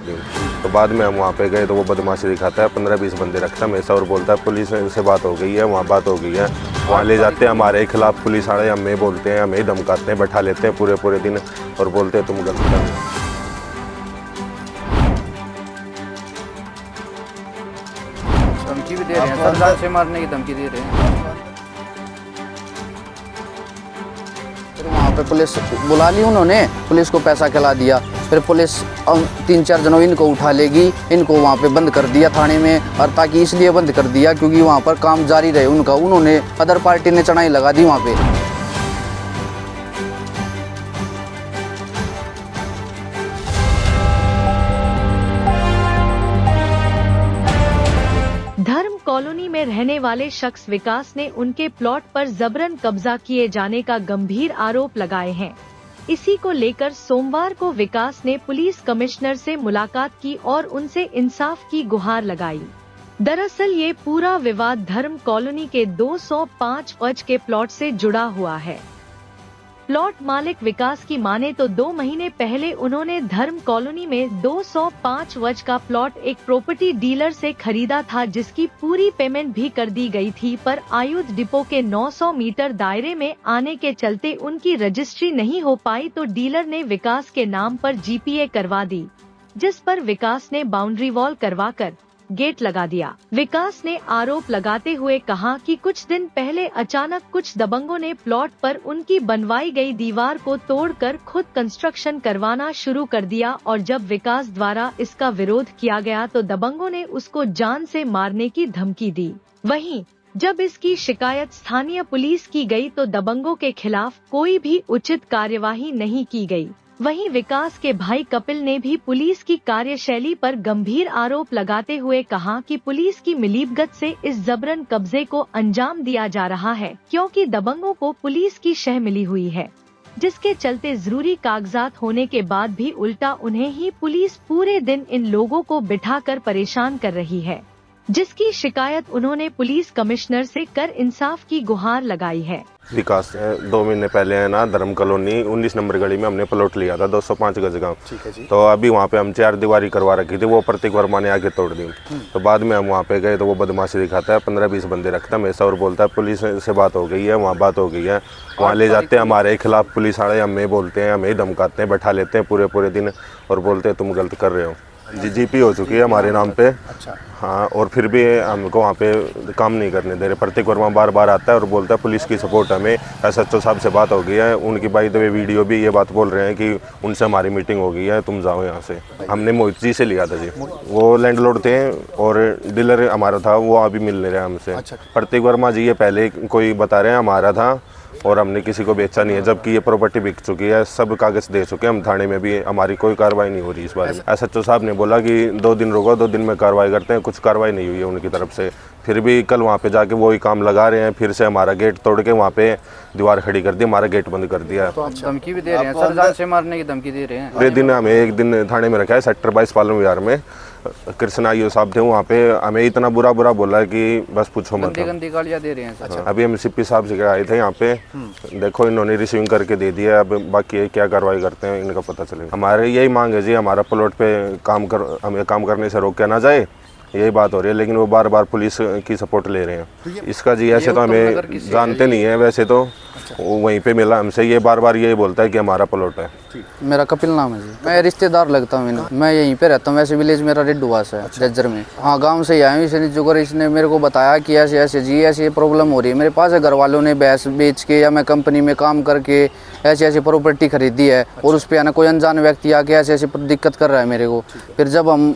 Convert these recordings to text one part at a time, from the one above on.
दी। तो बाद में हम वहाँ पे गए तो वो बदमाशी दिखाता है, 15-20 बंदे रखता है हमेशा और बोलता है पुलिस से बात हो गई है, वहाँ बात हो गई है। वहाँ ले जाते हैं, हमारे खिलाफ पुलिस वाले हमें बोलते हैं, हमें धमकाते हैं, बैठा लेते हैं पूरे दिन और बोलते हैं तुम गलत कर रहे हो। धमकी भी दे रहे हैं, सरदार से मारने की धमकी दे रहे हैं। फिर वहाँ पे पुलिस बुला ली उन्होंने, पुलिस को पैसा खिला दिया। फिर पुलिस 3-4 जनों इनको उठा लेगी, इनको वहाँ पे बंद कर दिया थाने में। और ताकि इसलिए बंद कर दिया क्योंकि वहाँ पर काम जारी रहे उनका, उन्होंने अदर पार्टी ने चढ़ाई लगा दी वहाँ पे। धर्म कॉलोनी में रहने वाले शख्स विकास ने उनके प्लॉट पर जबरन कब्जा किए जाने का गंभीर आरोप लगाए हैं। इसी को लेकर सोमवार को विकास ने पुलिस कमिश्नर से मुलाकात की और उनसे इंसाफ की गुहार लगाई। दरअसल ये पूरा विवाद धर्म कॉलोनी के 205 गज के प्लॉट से जुड़ा हुआ है। प्लॉट मालिक विकास की माने तो 2 महीने पहले उन्होंने धर्म कॉलोनी में 205 गज का प्लॉट एक प्रॉपर्टी डीलर से खरीदा था, जिसकी पूरी पेमेंट भी कर दी गई थी। पर आयुध डिपो के 900 मीटर दायरे में आने के चलते उनकी रजिस्ट्री नहीं हो पाई, तो डीलर ने विकास के नाम पर जीपीए करवा दी, जिस पर विकास ने बाउंड्री वॉल करवाकर गेट लगा दिया। विकास ने आरोप लगाते हुए कहा कि कुछ दिन पहले अचानक कुछ दबंगों ने प्लॉट पर उनकी बनवाई गई दीवार को तोड़कर खुद कंस्ट्रक्शन करवाना शुरू कर दिया और जब विकास द्वारा इसका विरोध किया गया तो दबंगों ने उसको जान से मारने की धमकी दी। वहीं जब इसकी शिकायत स्थानीय पुलिस की गई तो दबंगों के खिलाफ कोई भी उचित कार्यवाही नहीं की गई। वहीं विकास के भाई कपिल ने भी पुलिस की कार्यशैली पर गंभीर आरोप लगाते हुए कहा कि पुलिस की मिलीभगत से इस जबरन कब्जे को अंजाम दिया जा रहा है, क्योंकि दबंगों को पुलिस की शह मिली हुई है, जिसके चलते जरूरी कागजात होने के बाद भी उल्टा उन्हें ही पुलिस पूरे दिन इन लोगों को बिठाकर परेशान कर रही है, जिसकी शिकायत उन्होंने पुलिस कमिश्नर से कर इंसाफ की गुहार लगाई है। विकास 2 महीने पहले है ना धर्म कॉलोनी 19 नंबर गली में हमने प्लॉट लिया था 205 गज का। ठीक है जी। तो अभी वहाँ पे हम 4 दीवारी करवा रखी थी, वो प्रतीक वर्मा ने आके तोड़ दी। तो बाद में हम वहाँ पे गए तो वो बदमाशी दिखाता है, 15-20 बंदे रखता है हमेशा और बोलता है पुलिस से बात हो गई है, वहाँ बात हो गई है। वहाँ ले जाते हैं, हमारे खिलाफ पुलिस वाले हमें बोलते हैं, हमें धमकाते हैं, बैठा लेते हैं पूरे दिन और बोलते हैं तुम गलत कर रहे हो। जीपी हो चुकी है हमारे नाम पे। अच्छा। हाँ, और फिर भी हमको वहाँ पे काम नहीं करने दे रहे। प्रतीक वर्मा बार आता है और बोलता है पुलिस की सपोर्ट हमें, SHO साहब से बात हो गई है, उनकी बाई तो वीडियो भी ये बात बोल रहे हैं कि उनसे हमारी मीटिंग हो गई है, तुम जाओ यहाँ से। हमने मोहित जी से लिया था जी, वो लैंडलॉर्ड थे और डीलर हमारा था, वो अभी मिल नहीं रहा हमसे। प्रतीक वर्मा जी ये पहले कोई बता रहे हैं हमारा था और हमने किसी को बेचा नहीं है, जबकि ये प्रॉपर्टी बिक चुकी है, सब कागज दे चुके हैं हम थाने में भी, हमारी कोई कार्रवाई नहीं हो रही इस बारे में। SHO साहब ने बोला कि 2 दिन रुको, 2 दिन में कार्रवाई करते हैं, कुछ कार्रवाई नहीं हुई है उनकी तरफ से। फिर भी कल वहाँ पे जाके वही काम लगा रहे हैं, फिर से हमारा गेट तोड़ के वहाँ पे दीवार खड़ी कर दी, हमारा गेट बंद कर दिया। तो धमकी भी दे रहे हैं, सरदार से मारने की धमकी दे रहे हैं। पूरे दिन हमें एक दिन थाने में रखा है, सेक्टर 22 पालन विहार में। कृष्णा आईओ साहब थे वहाँ पे, हमें इतना बुरा बोला कि बस पूछो मत। गंदी गालियाँ दे रहे हैं। अच्छा। अभी हम CP साहब से आए थे यहाँ पे, देखो इन्होंने रिसीविंग करके दे दिया, अब बाकी क्या कार्रवाई करते हैं इनका पता चलेगा। हमारे यही मांग है जी, हमारा प्लॉट पे हमें काम करने से रोका ना जाए, यही बात हो रही है। लेकिन वो बार पुलिस की सपोर्ट ले रहे हैं इसका जी। ऐसे तो हमें जानते नहीं है, वैसे तो वहीं पे मिला हमसे, ये बार यही बोलता है कि हमारा प्लॉट है। मेरा कपिल नाम है जी, मैं रिश्तेदार लगता हूँ, मैं यहीं पे रहता हूँ। वैसे विलेज मेरा रेड्डूवास है, जज्जर में। हाँ, गांव से ही आया हूँ। इसने मेरे को बताया कि ऐसे जी ऐसी प्रॉब्लम हो रही है मेरे पास। घर वालों ने भैंस बेच के या मैं कंपनी में काम करके ऐसी प्रॉपर्टी खरीदी है और उस पर कोई अनजान व्यक्ति आके ऐसे दिक्कत कर रहा है मेरे को। फिर जब हम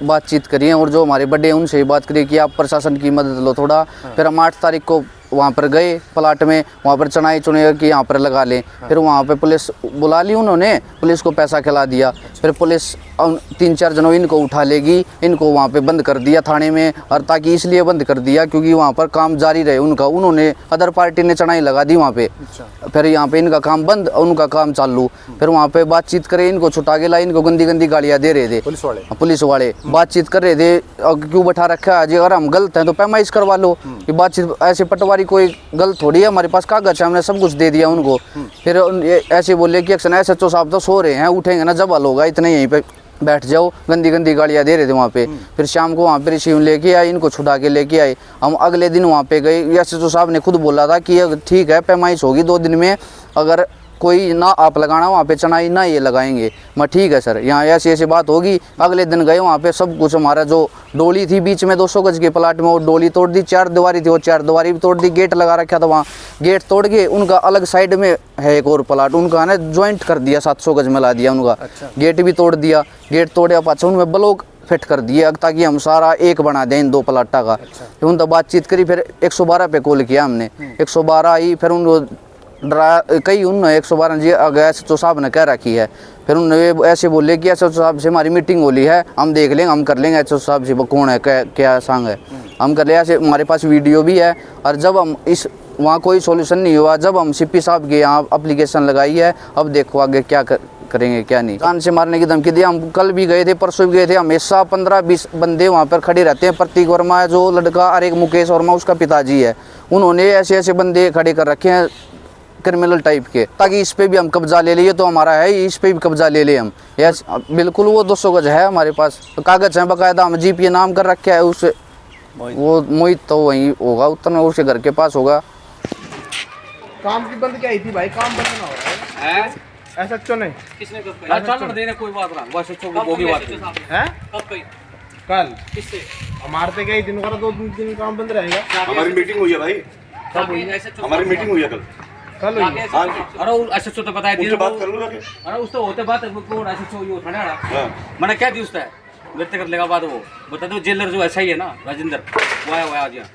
बातचीत करिए और जो हमारे बड़े उनसे ही बात करिए कि आप प्रशासन की मदद लो थोड़ा। फिर हम 8 तारीख को वहाँ पर गए प्लाट में, वहाँ पर चुनाई कि यहाँ पर लगा लें। फिर वहाँ पे पुलिस बुला ली उन्होंने, पुलिस को पैसा खिला दिया। फिर पुलिस 3-4 जनों इनको उठा लेगी, इनको वहाँ पे बंद कर दिया थाने में। और ताकि इसलिए बंद कर दिया क्योंकि वहाँ पर काम जारी रहे उनका, उन्होंने अदर पार्टी ने चढ़ाई लगा दी वहाँ पे। फिर यहाँ पे इनका काम बंद, उनका काम चालू। फिर वहाँ पे बातचीत करे, इनको छुटा के ला, इनको गंदी गालियाँ दे रहे थे पुलिस वाले। बातचीत कर रहे थे, क्यों बैठा रखा है, अगर हम गलत हैं तो पैमाइश करवा लो। ये बातचीत ऐसे पटवारी कोई गलत थोड़ी है, हमारे पास कागज है, हमने सब कुछ दे दिया उनको। फिर ऐसे बोले कि एक्शन SHO साहब तो सो रहे हैं, उठेंगे ना जब हल होगा, इतने यहीं पे बैठ जाओ, गंदी गंदी गालियाँ दे रहे थे वहाँ पे। फिर शाम को वहाँ पे रिसीव लेके आए, इनको छुड़ा के लेके आए। हम अगले दिन वहाँ पे गए, एसएचओ साहब ने खुद बोला था कि ठीक है पैमाइश होगी 2 दिन में, अगर कोई ना आप लगाना वहाँ पे चनाई ना ये लगाएंगे। मैं ठीक है सर, यहाँ ऐसी ऐसी बात होगी। अगले दिन गए वहाँ पे, सब कुछ हमारा जो डोली थी बीच में 200 गज के प्लाट में, वो डोली तोड़ दी, 4 दीवारी थी वो 4 दीवारी भी तोड़ दी, गेट लगा रखा था वहाँ, गेट तोड़ के उनका अलग साइड में है एक और प्लाट, उनका ना ज्वाइंट कर दिया, 700 गज में ला दिया उनका। गेट भी तोड़ दिया, गेट तोड़े पाछा उनमें ब्लॉक फिट कर दिया ताकि हम सारा एक बना दें इन 2 प्लाटा का। फिर उनसे बातचीत करी, फिर 112 पे कॉल किया हमने, 112 आई, फिर उनको डरा कई उन्होंने 112 जी एसएचओ साहब ने कह रखी है। फिर उन्होंने ऐसे बोले कि एसएचओ साहब से हमारी मीटिंग होली है, हम देख लेंगे, हम कर लेंगे एसएचओ साहब से कौन है क्या सांग है, हम कर ले। ऐसे हमारे पास वीडियो भी है। और जब हम इस वहाँ कोई सॉल्यूशन नहीं हुआ, जब हम सीपी साहब के यहाँ एप्लीकेशन लगाई है, अब देखो आगे क्या करेंगे क्या नहीं। जान से मारने की धमकी दी। हम कल भी गए थे, परसों भी गए थे, हमेशा 15-20 बंदे वहाँ पर खड़े रहते हैं। प्रतीक वर्मा है जो लड़का, और एक मुकेश वर्मा उसका पिताजी है, उन्होंने ऐसे ऐसे बंदे खड़े कर रखे हैं क्रिमिनल टाइप के, ताकि इस पे भी हम कब्जा ले लिए। तो हमारा है, इस पे भी कब्जा ले ले हम। यस बिल्कुल, वो 200 गज है हमारे पास, कागज है बाकायदा, हम जीपीए नाम कर रखे है उस वो मोहित, तो वहीं होगा उतना, उसके घर के पास होगा। काम की बंद क्या थी भाई, काम बंद ना हो रहा है एसएचओ ने, किसने चल देने कोई बात ना, बस एसएचओ की बोगी बात है। कब गई कल किससे हमारे कई दिन का 2 दिन काम बंद रहेगा। हमारी मीटिंग हुई है भाई, हमारी मीटिंग हुई है कल हुई है। अरे एसएचओ तो बताया उनसे बात कर लो जाके। अरे उस तो होते बात को एसएचओ यो थाने वाला मैंने क्या दी उसका व्यक्त कर लेगा बात, वो बता दो जेलर जो ऐसा ही है ना राजेंद्र, वो आया आज यहाँ।